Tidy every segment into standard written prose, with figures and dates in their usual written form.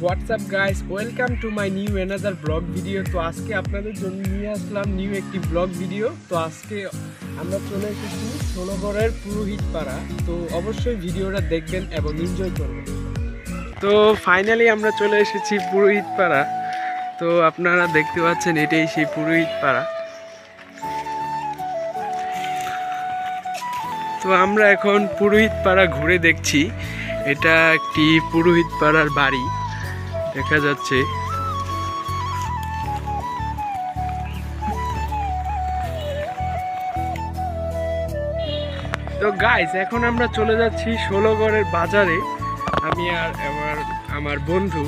WhatsApp guys, welcome to my new another blog video. তো আজকে আপনাদের জন্য নিয়ে আসলাম নিউ একটি ব্লগ ভিডিও। তো আজকে আমরা চলে এসেছি ষোলগড়ের পুরোহিত পাড়া। তো অবশ্যই ভিডিওটা দেখবেন এবং এনজয় করবেন। তো ফাইনালি আমরা চলে এসেছি পুরোহিত পাড়া। তো আপনারা দেখতে পাচ্ছেন এটাই সেই পুরোহিত পাড়া। তো আমরা এখন পুরোহিত পাড়া ঘুরে দেখছি। এটা একটি পুরোহিত পাড়ার বাড়ি দেখা যাচ্ছে। তো গাইস, এখন আমরা চলে যাচ্ছি ষোলগড়ের বাজারে, আমি আর আমার বন্ধু।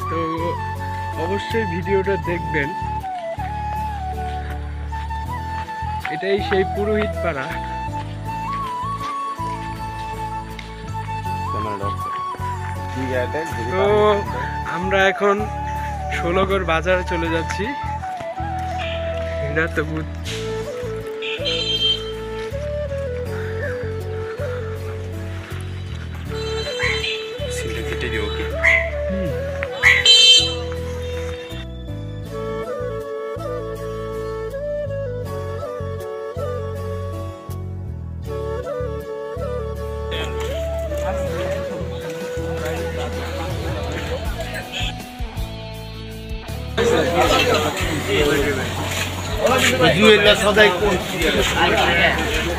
তো অবশ্যই ভিডিওটা দেখবেন। এটাই সেই পুরোহিত পাড়া। তো আমরা এখন ষোলগড় বাজারে চলে যাচ্ছি। এটা তো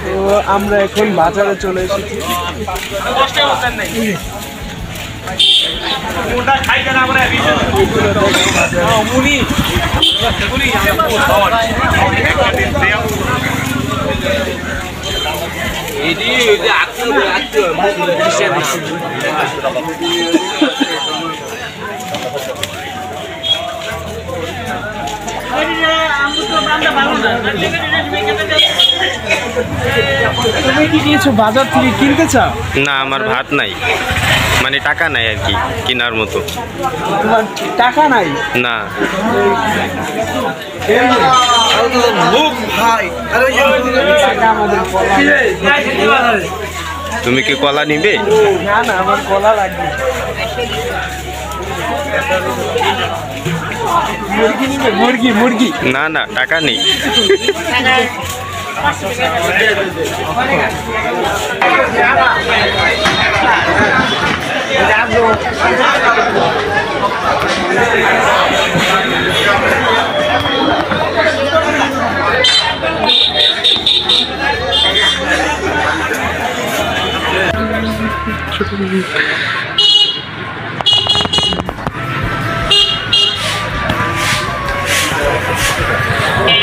তো আমরা এখন বাজারে চলে এসেছি। তুমি কি কিছু বাজার থেকে কিনতে চাও? না, আমার ভাত নাই, মানে টাকা নাই আর কি কেনার মতো। তোমার টাকা নাই? না। তুমি কি কলা নিবে? না না, আমার কলা লাগবে। মুরগি নিবে? মুরগি মুরগি? না না, টাকা নেই।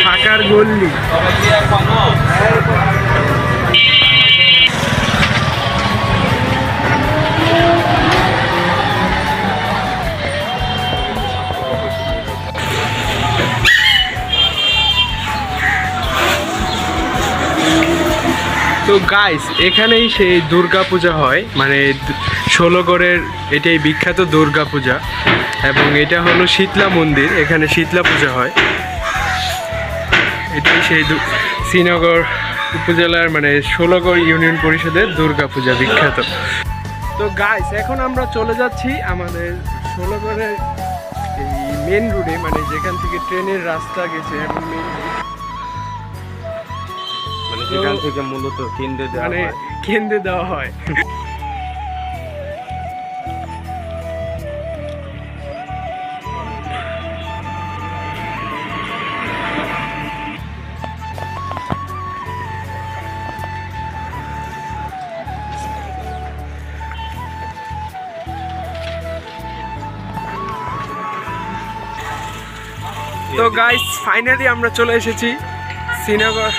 ফাঁকার গল্লি। তো গাইস, এখানেই সেই দুর্গা পূজা হয়, মানে ষোলগড়ের এটাই বিখ্যাত দুর্গা পূজা। এবং এটা হলো শীতলা মন্দির, এখানে শীতলা পূজা হয়। এটাই সেই শ্রীনগর উপজেলার মানে ষোলগড় ইউনিয়ন পরিষদের দুর্গা পূজা বিখ্যাত। তো গাইস, এখন আমরা চলে যাচ্ছি আমাদের ষোলগড়ের এই মেন রোডে, মানে যেখান থেকে ট্রেনের রাস্তা গেছে এবং মেন যেখান থেকে মূলত কেন্দ্রে দেওয়া হয়। তো গাইস, ফাইনালি আমরা চলে এসেছি শ্রীনগর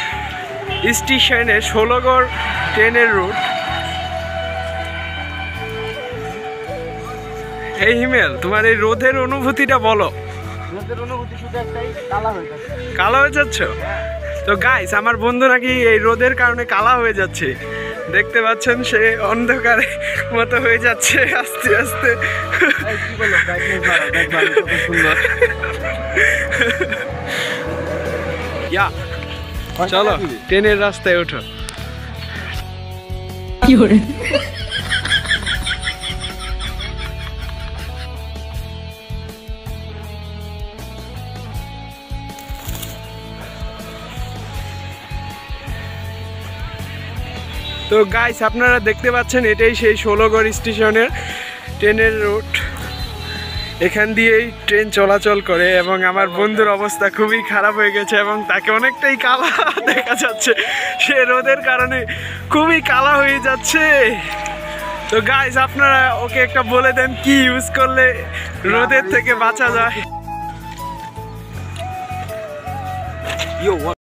স্টেশনে, ষোলগড় ট্রেনের রুট। এই হিমেল, তোমার এই রোদের অনুভূতিটা বলো। রোদের অনুভূতি শুধু একটাই, কালো হয়ে যাচ্ছ। তো গাইস, আমার বন্ধু নাকি এই রোদের কারণে কালা হয়ে যাচ্ছে। দেখতে পাচ্ছেন, সে অন্ধকারে মতো হয়ে যাচ্ছে আস্তে আস্তে। চলো ট্রেনের রাস্তায় ওঠো। তো গাইস আপনারা দেখতে পাচ্ছেন এটাই সেই ষোলগড় স্টেশনের ট্রেনের রুট। এখান দিয়েই ট্রেন চলাচল করে এবং আমার বন্ধুর অবস্থা খুবই খারাপ হয়ে গেছে এবং তাকে অনেকটাই কালা দেখা যাচ্ছে, সে রোদের কারণে খুবই কালা হয়ে যাচ্ছে। তো গাইস আপনারা ওকে একটা বলে দেন কি ইউজ করলে রোদের থেকে বাঁচা যায়। Yo, what's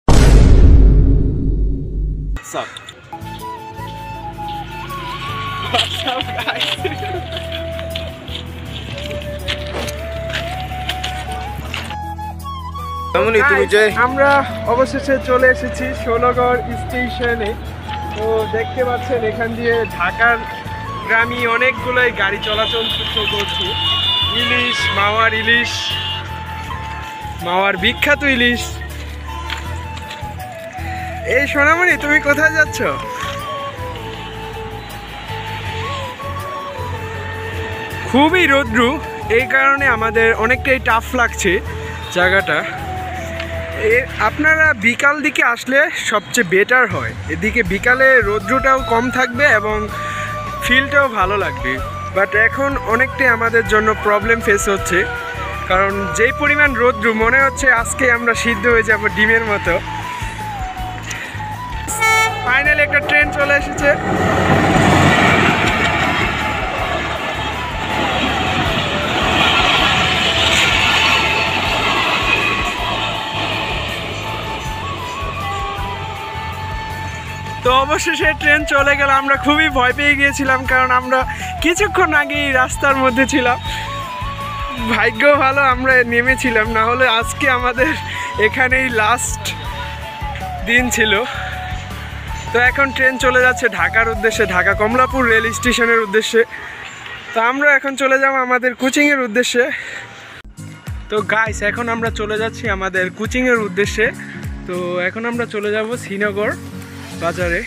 up? What's up, guys? আমরা অবশেষে চলে এসেছি ষোলগড় স্টেশনে। তো দেখতে পাচ্ছেন এখান দিয়ে ঢাকার গ্রামী অনেকগুলোই গাড়ি চলাচল করছে। ইলিশ, মাওয়ার বিখ্যাত ইলিশ। এই সোনামণি তুমি কোথায় যাচ্ছ? খুবই রৌদ্র, এই কারণে আমাদের অনেকটাই টাফ লাগছে জায়গাটা। আপনারা বিকাল দিকে আসলে সবচেয়ে বেটার হয়, এদিকে বিকালে রৌদ্রটাও কম থাকবে এবং ফিলটাও ভালো লাগবে। বাট এখন অনেকটাই আমাদের জন্য প্রবলেম ফেস হচ্ছে, কারণ যেই পরিমাণ রৌদ্র মনে হচ্ছে আজকে আমরা সিদ্ধ হয়ে যাব ডিমের মতো। ফাইনালি একটা ট্রেন চলে এসেছে। তো অবশেষে ট্রেন চলে গেল। আমরা খুবই ভয় পেয়ে গিয়েছিলাম, কারণ আমরা কিছুক্ষণ আগেই রাস্তার মধ্যে ছিলাম। ভাগ্য ভালো আমরা নেমেছিলাম, না হলে আজকে আমাদের এখানেই লাস্ট দিন ছিল। তো এখন ট্রেন চলে যাচ্ছে ঢাকার উদ্দেশ্যে, ঢাকা কমলাপুর রেল স্টেশনের উদ্দেশ্যে। তো আমরা এখন চলে যাব আমাদের কোচিংয়ের উদ্দেশ্যে। তো গাইস এখন আমরা চলে যাচ্ছি আমাদের কোচিংয়ের উদ্দেশ্যে। তো এখন আমরা চলে যাব শ্রীনগর বাজারে।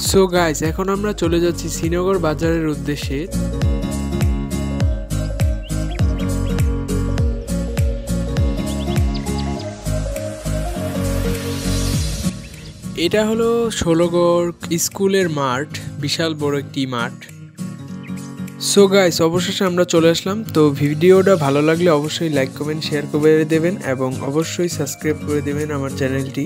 সো গাইস এখন আমরা চলে যাচ্ছি শ্রীনগর বাজারের উদ্দেশ্যে। এটা হলো ষোলগড় স্কুলের মাঠ, বিশাল বড় একটি মাঠ। সো গাইস অবশেষে আমরা চলে আসলাম। তো ভিডিওটা ভালো লাগলে অবশ্যই লাইক কমেন্ট শেয়ার করে দেবেন এবং অবশ্যই সাবস্ক্রাইব করে দেবেন আমার চ্যানেলটি।